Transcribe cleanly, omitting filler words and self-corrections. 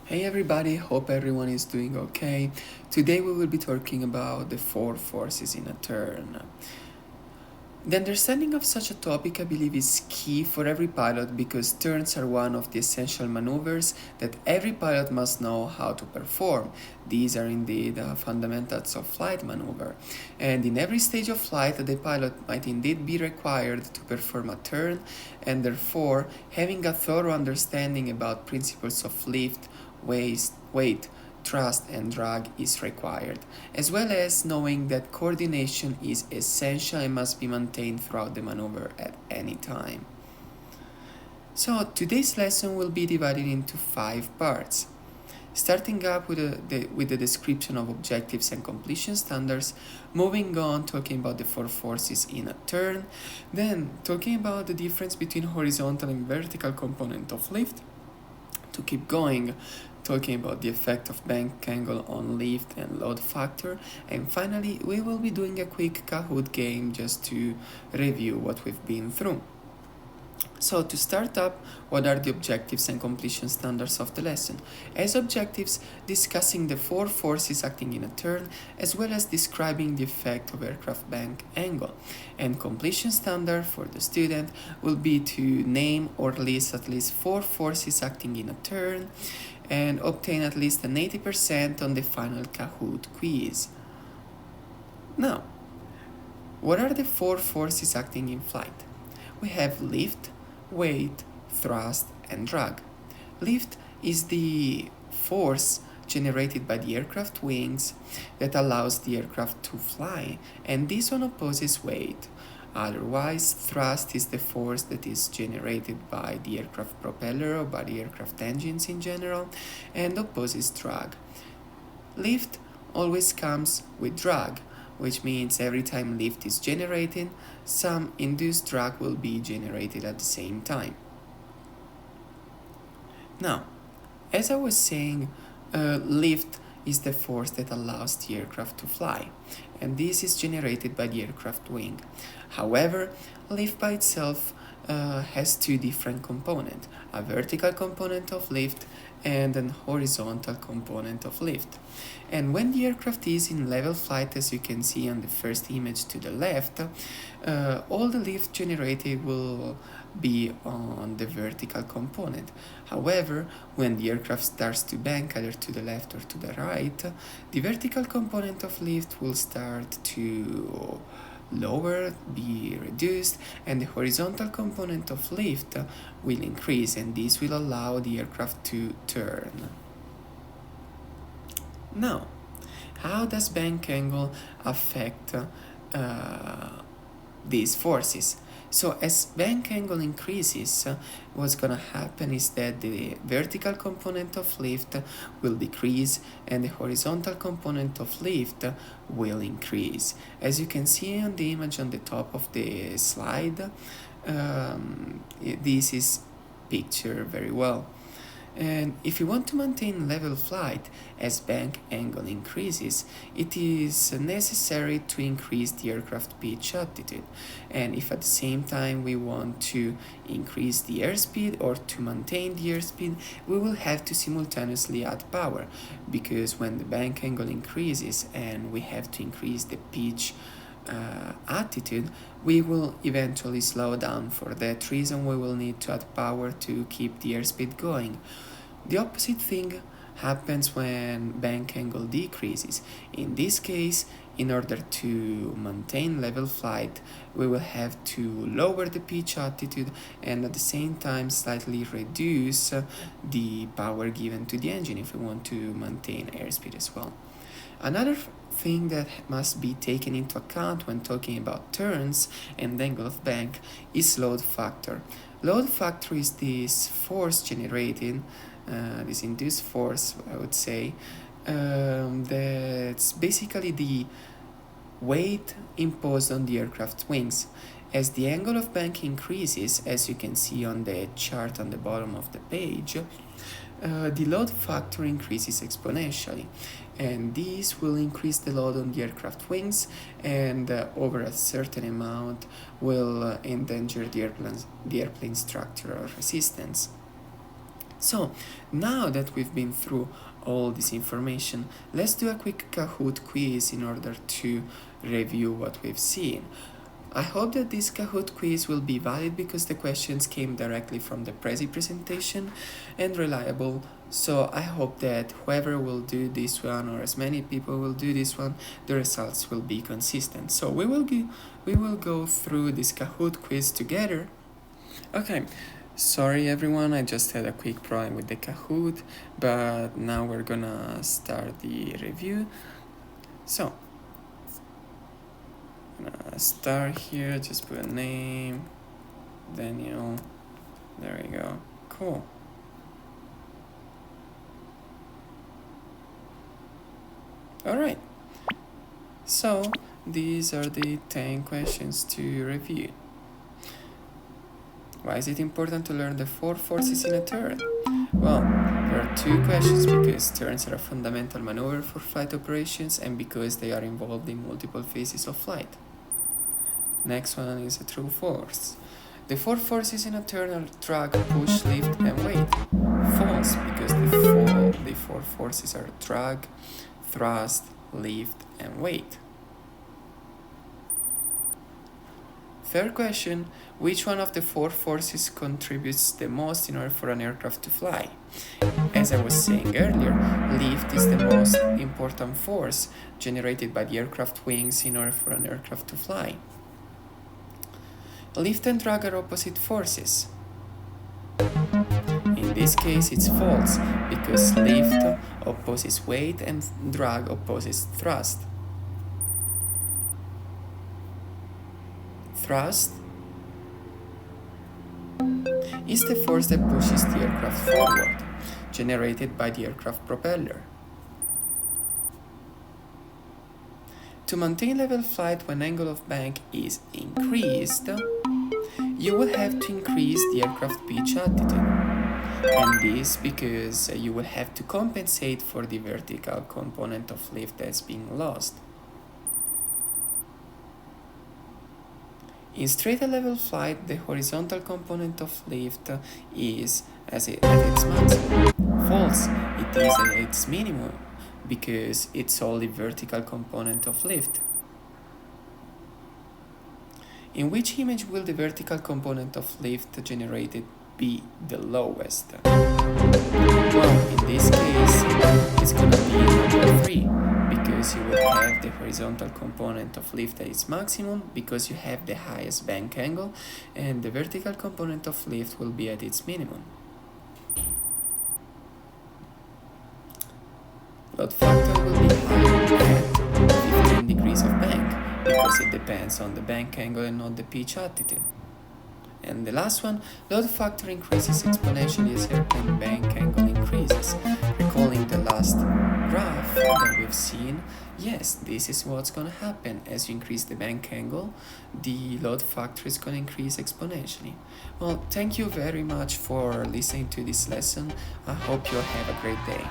Hey everybody, hope everyone is doing okay. Today we will be talking about the four forces in a turn. The understanding of such a topic, I believe, is key for every pilot because turns are one of the essential maneuvers that every pilot must know how to perform. These are indeed fundamentals of flight maneuver, and in every stage of flight, the pilot might indeed be required to perform a turn, and therefore, having a thorough understanding about principles of lift, weight, trust, and drag is required, as well as knowing that coordination is essential and must be maintained throughout the maneuver at any time. So, today's lesson will be divided into 5 parts. Starting up with the description of objectives and completion standards, moving on talking about the four forces in a turn, then talking about the difference between horizontal and vertical component of lift, to keep going, talking about the effect of bank angle on lift and load factor, and finally we will be doing a quick Kahoot game just to review what we've been through. So to start up, what are the objectives and completion standards of the lesson? As objectives, discussing the four forces acting in a turn, as well as describing the effect of aircraft bank angle. And completion standard for the student will be to name or list at least 4 forces acting in a turn, and obtain at least an 80% on the final Kahoot quiz. Now, what are the 4 forces acting in flight? We have lift, weight, thrust, and drag. Lift is the force generated by the aircraft wings that allows the aircraft to fly, and this one opposes weight. Otherwise, thrust is the force that is generated by the aircraft propeller or by the aircraft engines in general, and opposes drag. Lift always comes with drag, which means every time lift is generated, some induced drag will be generated at the same time. Now, as I was saying, lift is the force that allows the aircraft to fly, and this is generated by the aircraft wing. However, lift by itself has 2 different components, a vertical component of lift and an horizontal component of lift. And when the aircraft is in level flight, as you can see on the first image to the left, all the lift generated will be on the vertical component. However, when the aircraft starts to bank either to the left or to the right, the vertical component of lift will start to lower, be reduced, and the horizontal component of lift will increase, and this will allow the aircraft to turn. Now, how does bank angle affect these forces? So as bank angle increases, what's gonna happen is that the vertical component of lift will decrease and the horizontal component of lift will increase. As you can see on the image on the top of the slide, this is pictured very well. And if you want to maintain level flight as bank angle increases, it is necessary to increase the aircraft pitch altitude. And if at the same time we want to increase the airspeed or to maintain the airspeed, we will have to simultaneously add power, because when the bank angle increases and we have to increase the pitch attitude, we will eventually slow down. For that reason, we will need to add power to keep the airspeed going. The opposite thing happens when bank angle decreases. In this case, in order to maintain level flight, we will have to lower the pitch altitude and at the same time slightly reduce the power given to the engine if we want to maintain airspeed as well. Another thing that must be taken into account when talking about turns and angle of bank is load factor. Load factor is this force generated, this induced force, I would say, that's basically the weight imposed on the aircraft wings. As the angle of bank increases, as you can see on the chart on the bottom of the page, the load factor increases exponentially, and this will increase the load on the aircraft wings, and over a certain amount will endanger the airplane's structural resistance. So, now that we've been through all this information, let's do a quick Kahoot quiz in order to review what we've seen. I hope that this Kahoot quiz will be valid because the questions came directly from the Prezi presentation and reliable. So I hope that whoever will do this one, or as many people will do this one, the results will be consistent. So we will go through this Kahoot quiz together. Okay, sorry everyone, I just had a quick problem with the Kahoot, but now we're gonna start the review. So, I'm gonna start here, just put a name, Daniel, there we go, cool. Alright, so these are the 10 questions to review. Why is it important to learn the 4 forces in a turn? Well, there are 2 questions because turns are a fundamental maneuver for flight operations and because they are involved in multiple phases of flight. Next one is a true false. The 4 forces in a turn are drag, push, lift, and weight. False, because the 4 forces are drag, thrust, lift, and weight. Third question, which one of the 4 forces contributes the most in order for an aircraft to fly? As I was saying earlier, lift is the most important force generated by the aircraft wings in order for an aircraft to fly. Lift and drag are opposite forces. In this case, it's false because lift opposes weight and drag opposes thrust. Thrust is the force that pushes the aircraft forward, generated by the aircraft propeller. To maintain level flight when angle of bank is increased, you will have to increase the aircraft pitch altitude. And this because you will have to compensate for the vertical component of lift that's being lost. In straight and level flight, the horizontal component of lift is at its maximum. False, it is at its minimum because it's only vertical component of lift. In which image will the vertical component of lift generated be the lowest? Well, in this case, it's gonna be number 3 because you will have the horizontal component of lift at its maximum because you have the highest bank angle, and the vertical component of lift will be at its minimum. Load factor will be higher at 15 degrees of bank because it depends on the bank angle and not the pitch altitude. And the last one, load factor increases exponentially as airplane bank angle increases. Recalling the last graph that we've seen, yes, this is what's going to happen. As you increase the bank angle, the load factor is going to increase exponentially. Well, thank you very much for listening to this lesson. I hope you'll have a great day.